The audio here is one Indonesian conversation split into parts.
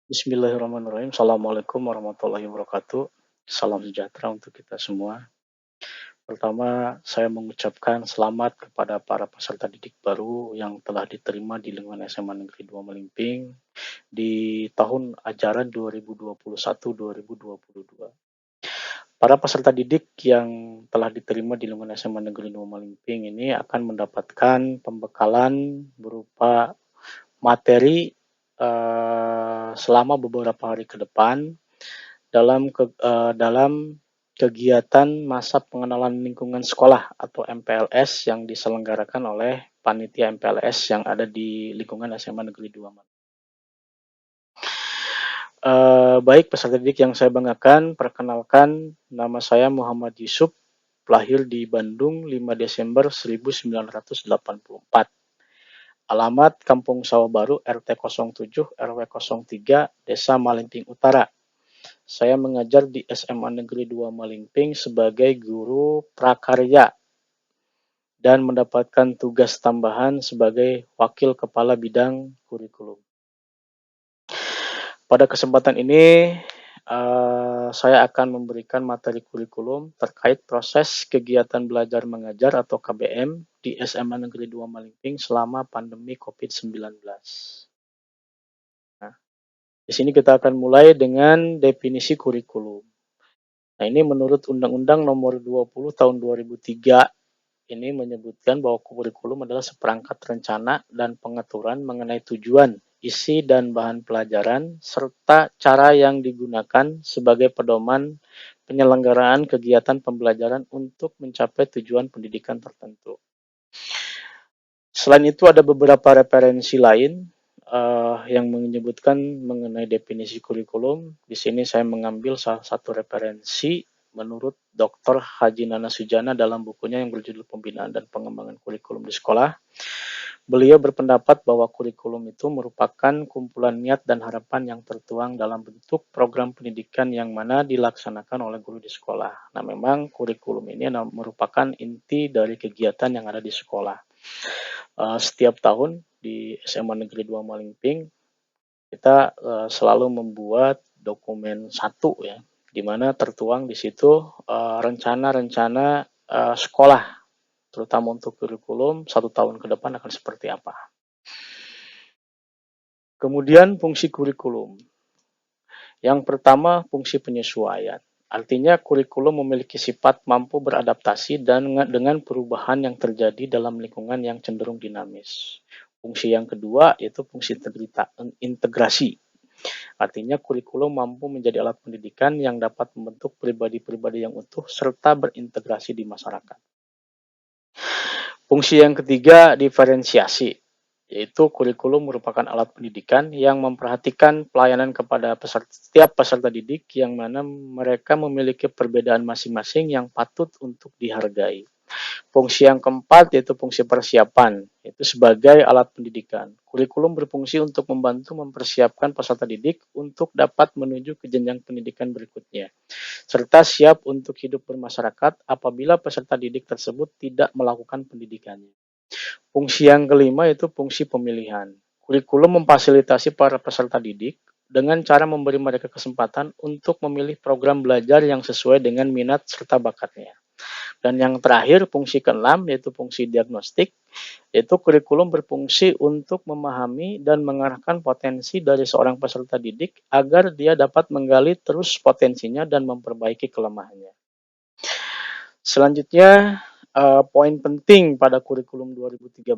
Bismillahirrahmanirrahim. Assalamualaikum warahmatullahi wabarakatuh. Salam sejahtera untuk kita semua. Pertama, saya mengucapkan selamat kepada para peserta didik baru yang telah diterima di lingkungan SMA Negeri 2 Melimping di tahun ajaran 2021-2022. Para peserta didik yang telah diterima di lingkungan SMA Negeri 2 Melimping ini akan mendapatkan pembekalan berupa materi selama beberapa hari ke depan dalam kegiatan masa pengenalan lingkungan sekolah atau MPLS yang diselenggarakan oleh panitia MPLS yang ada di lingkungan SMA Negeri 2 Malang. Baik peserta didik yang saya banggakan, perkenalkan nama saya Muhammad Yusuf, lahir di Bandung 5 Desember 1984. Alamat Kampung Sawah Baru RT 07 RW 03 Desa Malimping Utara. Saya mengajar di SMA Negeri 2 Malimping sebagai guru prakarya dan mendapatkan tugas tambahan sebagai wakil kepala bidang kurikulum. Pada kesempatan ini saya akan memberikan materi kurikulum terkait proses kegiatan belajar mengajar atau KBM di SMA Negeri 2 Malimping selama pandemi COVID-19. Nah, di sini kita akan mulai dengan definisi kurikulum. Nah, ini menurut Undang-Undang Nomor 20 Tahun 2003 ini menyebutkan bahwa kurikulum adalah seperangkat rencana dan pengaturan mengenai tujuan, isi dan bahan pelajaran, serta cara yang digunakan sebagai pedoman penyelenggaraan kegiatan pembelajaran untuk mencapai tujuan pendidikan tertentu. Selain itu ada beberapa referensi lain yang menyebutkan mengenai definisi kurikulum. Di sini saya mengambil salah satu referensi menurut Dr. Haji Nana Sujana dalam bukunya yang berjudul Pembinaan dan Pengembangan Kurikulum di Sekolah. Beliau berpendapat bahwa kurikulum itu merupakan kumpulan niat dan harapan yang tertuang dalam bentuk program pendidikan yang mana dilaksanakan oleh guru di sekolah. Nah, memang kurikulum ini merupakan inti dari kegiatan yang ada di sekolah. Setiap tahun di SMA Negeri 2 Malimping kita selalu membuat dokumen satu ya, di mana tertuang di situ rencana-rencana sekolah, terutama untuk kurikulum 1 tahun ke depan akan seperti apa. Kemudian fungsi kurikulum. Yang pertama, fungsi penyesuaian. Artinya kurikulum memiliki sifat mampu beradaptasi dengan perubahan yang terjadi dalam lingkungan yang cenderung dinamis. Fungsi yang kedua yaitu fungsi integrasi. Artinya kurikulum mampu menjadi alat pendidikan yang dapat membentuk pribadi-pribadi yang utuh serta berintegrasi di masyarakat. Fungsi yang ketiga, diferensiasi, yaitu kurikulum merupakan alat pendidikan yang memperhatikan pelayanan kepada setiap peserta didik yang mana mereka memiliki perbedaan masing-masing yang patut untuk dihargai. Fungsi yang keempat yaitu fungsi persiapan, yaitu sebagai alat pendidikan. Kurikulum berfungsi untuk membantu mempersiapkan peserta didik untuk dapat menuju ke jenjang pendidikan berikutnya, serta siap untuk hidup bermasyarakat apabila peserta didik tersebut tidak melakukan pendidikannya. Fungsi yang kelima yaitu fungsi pemilihan. Kurikulum memfasilitasi para peserta didik dengan cara memberi mereka kesempatan untuk memilih program belajar yang sesuai dengan minat serta bakatnya. Dan yang terakhir, fungsi keenam, yaitu fungsi diagnostik, yaitu kurikulum berfungsi untuk memahami dan mengarahkan potensi dari seorang peserta didik agar dia dapat menggali terus potensinya dan memperbaiki kelemahannya. Selanjutnya, poin penting pada kurikulum 2013,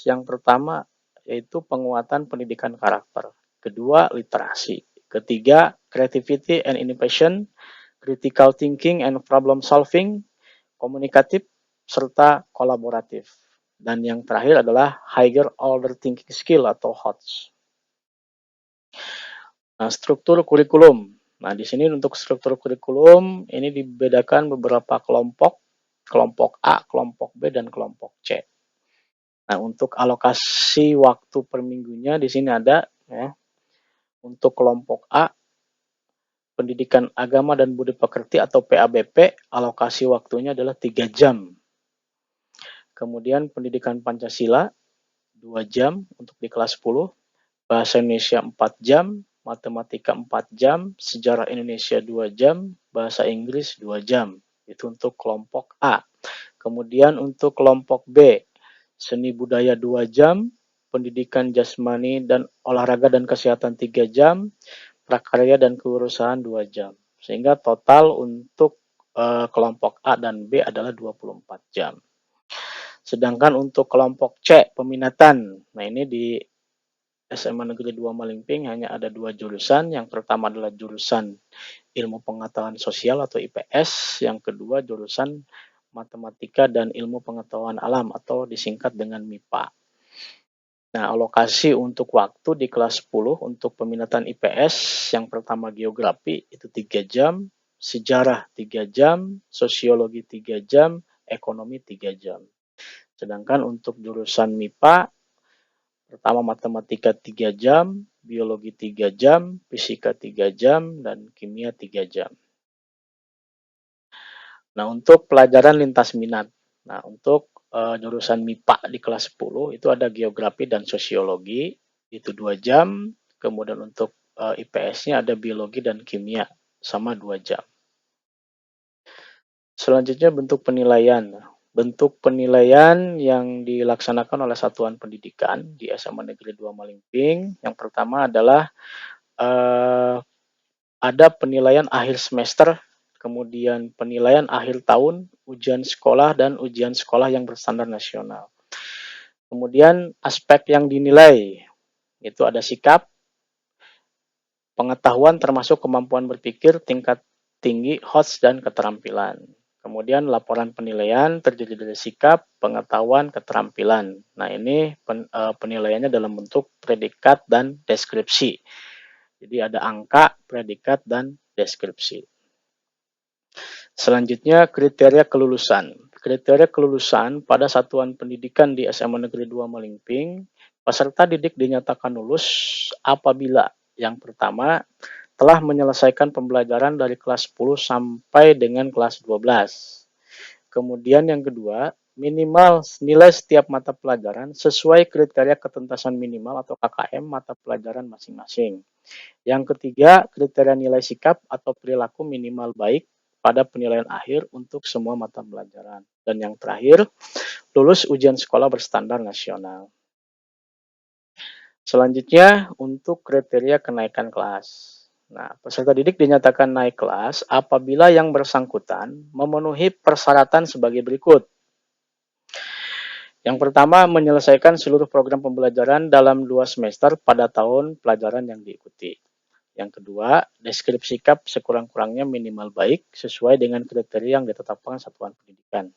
yang pertama yaitu penguatan pendidikan karakter, kedua literasi, ketiga creativity and innovation, critical thinking and problem solving, komunikatif, serta kolaboratif. Dan yang terakhir adalah higher order thinking skill atau HOTS. Nah, struktur kurikulum. Nah, di sini untuk struktur kurikulum ini dibedakan beberapa kelompok, kelompok A, kelompok B, dan kelompok C. Nah, untuk alokasi waktu per minggunya di sini ada ya. Untuk kelompok A, Pendidikan Agama dan Budi Pekerti atau PABP, alokasi waktunya adalah 3 jam. Kemudian Pendidikan Pancasila 2 jam untuk di kelas 10, Bahasa Indonesia 4 jam, matematika 4 jam, sejarah Indonesia 2 jam, bahasa Inggris 2 jam. Itu untuk kelompok A. Kemudian untuk kelompok B, seni budaya 2 jam, pendidikan jasmani dan olahraga dan kesehatan 3 jam, prakarya dan kewirausahaan 2 jam. Sehingga total untuk kelompok A dan B adalah 24 jam. Sedangkan untuk kelompok C, peminatan. Nah, ini di SMA Negeri 2 Malingping hanya ada 2 jurusan. Yang pertama adalah jurusan Ilmu Pengetahuan Sosial atau IPS, yang kedua jurusan Matematika dan Ilmu Pengetahuan Alam atau disingkat dengan MIPA. Nah, alokasi untuk waktu di kelas 10 untuk peminatan IPS, yang pertama geografi itu 3 jam, sejarah 3 jam, sosiologi 3 jam, ekonomi 3 jam. Sedangkan untuk jurusan MIPA, pertama matematika 3 jam, biologi 3 jam, fisika 3 jam, dan kimia 3 jam. Nah, untuk pelajaran lintas minat. Nah, untuk jurusan MIPA di kelas 10 itu ada geografi dan sosiologi, itu 2 jam. Kemudian untuk IPS-nya ada biologi dan kimia, sama 2 jam. Selanjutnya bentuk penilaian. Bentuk penilaian yang dilaksanakan oleh Satuan Pendidikan di SMA Negeri 2 Malingping, yang pertama adalah ada penilaian akhir semester, kemudian penilaian akhir tahun, ujian sekolah, dan ujian sekolah yang berstandar nasional. Kemudian aspek yang dinilai, itu ada sikap, pengetahuan termasuk kemampuan berpikir, tingkat tinggi, hots, dan keterampilan. Kemudian laporan penilaian terdiri dari sikap, pengetahuan, keterampilan. Nah, ini penilaiannya dalam bentuk predikat dan deskripsi. Jadi ada angka, predikat, dan deskripsi. Selanjutnya kriteria kelulusan. Kriteria kelulusan pada satuan pendidikan di SMA Negeri 2 Malingping, peserta didik dinyatakan lulus apabila yang pertama telah menyelesaikan pembelajaran dari kelas 10 sampai dengan kelas 12. Kemudian yang kedua, minimal nilai setiap mata pelajaran sesuai kriteria ketuntasan minimal atau KKM mata pelajaran masing-masing. Yang ketiga, kriteria nilai sikap atau perilaku minimal baik pada penilaian akhir untuk semua mata pelajaran. Dan yang terakhir, lulus ujian sekolah berstandar nasional. Selanjutnya, untuk kriteria kenaikan kelas. Nah, peserta didik dinyatakan naik kelas apabila yang bersangkutan memenuhi persyaratan sebagai berikut. Yang pertama, menyelesaikan seluruh program pembelajaran dalam 2 semester pada tahun pelajaran yang diikuti. Yang kedua, deskripsi sikap sekurang-kurangnya minimal baik sesuai dengan kriteria yang ditetapkan Satuan Pendidikan.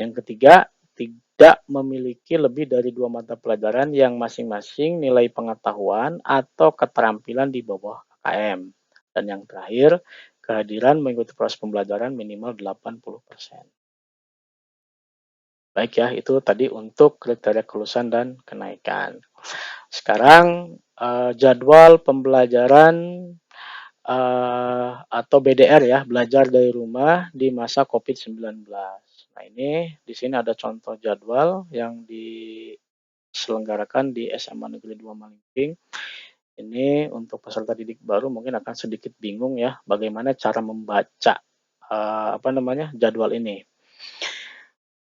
Yang ketiga, tidak memiliki lebih dari 2 mata pelajaran yang masing-masing nilai pengetahuan atau keterampilan di bawah KKM. Dan yang terakhir, kehadiran mengikuti proses pembelajaran minimal 80%. Baik ya, itu tadi untuk kriteria kelulusan dan kenaikan. Sekarang jadwal pembelajaran atau BDR ya, belajar dari rumah di masa COVID-19. Nah, ini di sini ada contoh jadwal yang diselenggarakan di SMA Negeri 2 Malingping. Ini untuk peserta didik baru mungkin akan sedikit bingung ya, bagaimana cara membaca jadwal ini.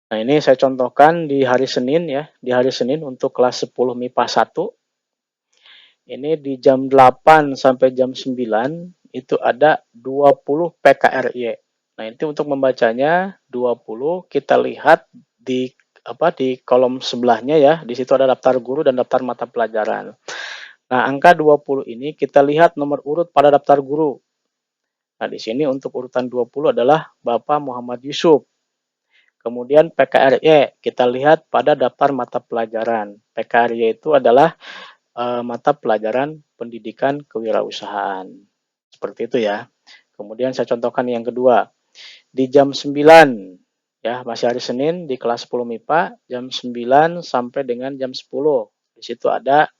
Nah, ini saya contohkan di hari Senin ya, di hari Senin untuk kelas 10 MIPA 1. Ini di jam 8 sampai jam 9 itu ada 20 PKRY. Nah, itu untuk membacanya 20 kita lihat di kolom sebelahnya ya. Di situ ada daftar guru dan daftar mata pelajaran. Nah, angka 20 ini kita lihat nomor urut pada daftar guru. Nah, di sini untuk urutan 20 adalah Bapak Muhammad Yusuf. Kemudian PKRY kita lihat pada daftar mata pelajaran. PKRY itu adalah mata pelajaran pendidikan kewirausahaan. Seperti itu ya. Kemudian saya contohkan yang kedua. Di jam 9, ya masih hari Senin di kelas 10 MIPA, jam 9 sampai dengan jam 10. Di situ ada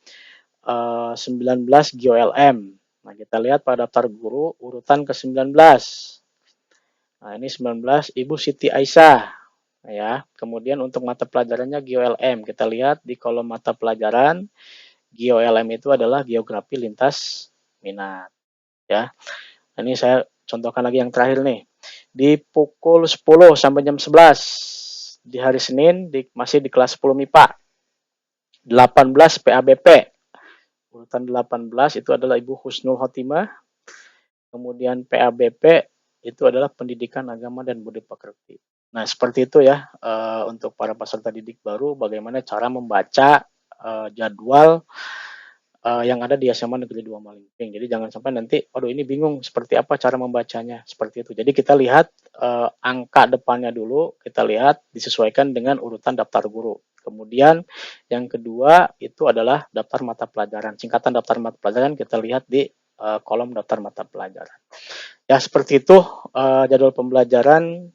19 GOLM. Nah, kita lihat pada daftar guru urutan ke-19. Nah, ini 19 Ibu Siti Aisyah. Nah, ya. Kemudian untuk mata pelajarannya GOLM. Kita lihat di kolom mata pelajaran GOLM itu adalah geografi lintas minat, ya. Ini saya contohkan lagi yang terakhir nih. Di pukul 10 sampai jam 11 di hari Senin masih di kelas 10 MIPA. 18 PABP. Urutan 18 itu adalah Ibu Husnul Khotimah. Kemudian PABP itu adalah Pendidikan Agama dan Budi Pekerti. Nah, seperti itu ya untuk para peserta didik baru bagaimana cara membaca jadwal yang ada di SMA Negeri 2 Malingping. Jadi jangan sampai nanti, aduh ini bingung seperti apa cara membacanya, seperti itu. Jadi kita lihat angka depannya dulu, kita lihat disesuaikan dengan urutan daftar guru. Kemudian yang kedua itu adalah daftar mata pelajaran. Singkatan daftar mata pelajaran kita lihat di kolom daftar mata pelajaran. Ya seperti itu jadwal pembelajaran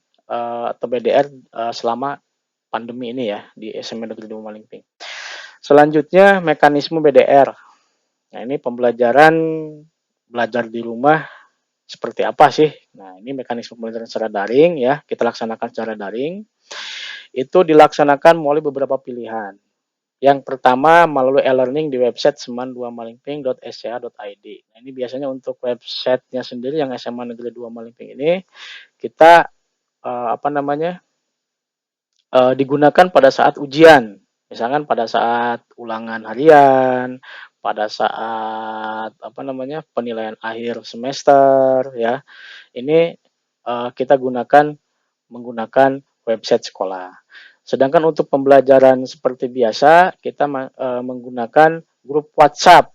atau BDR selama pandemi ini ya di SMA Negeri 2 Malingping. Selanjutnya mekanisme BDR. Nah, ini pembelajaran belajar di rumah seperti apa sih? Nah, ini mekanisme pembelajaran secara daring ya, kita laksanakan secara daring. Itu dilaksanakan melalui beberapa pilihan. Yang pertama melalui e-learning di website seman2malingping.sca.id. Nah, ini biasanya untuk websitenya sendiri yang SMA Negeri 2 Malingping ini kita digunakan pada saat ujian. Misalkan pada saat ulangan harian, pada saat penilaian akhir semester ya. Ini kita menggunakan website sekolah. Sedangkan untuk pembelajaran seperti biasa kita menggunakan grup WhatsApp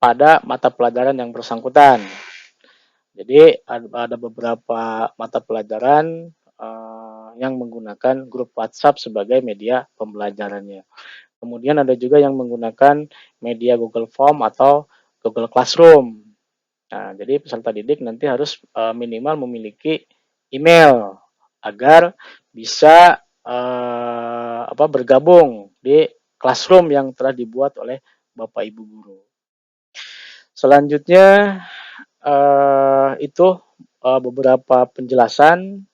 pada mata pelajaran yang bersangkutan. Jadi ada beberapa mata pelajaran yang menggunakan grup WhatsApp sebagai media pembelajarannya. Kemudian ada juga yang menggunakan media Google Form atau Google Classroom. Nah, jadi peserta didik nanti harus minimal memiliki email agar bisa bergabung di Classroom yang telah dibuat oleh Bapak Ibu guru. Selanjutnya itu beberapa penjelasan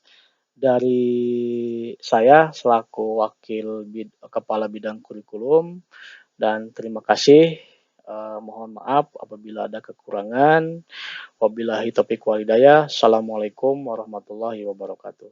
dari saya selaku wakil kepala bidang kurikulum dan terima kasih. Mohon maaf apabila ada kekurangan. Wabillahi taufiq walhidayah. Assalamualaikum warahmatullahi wabarakatuh.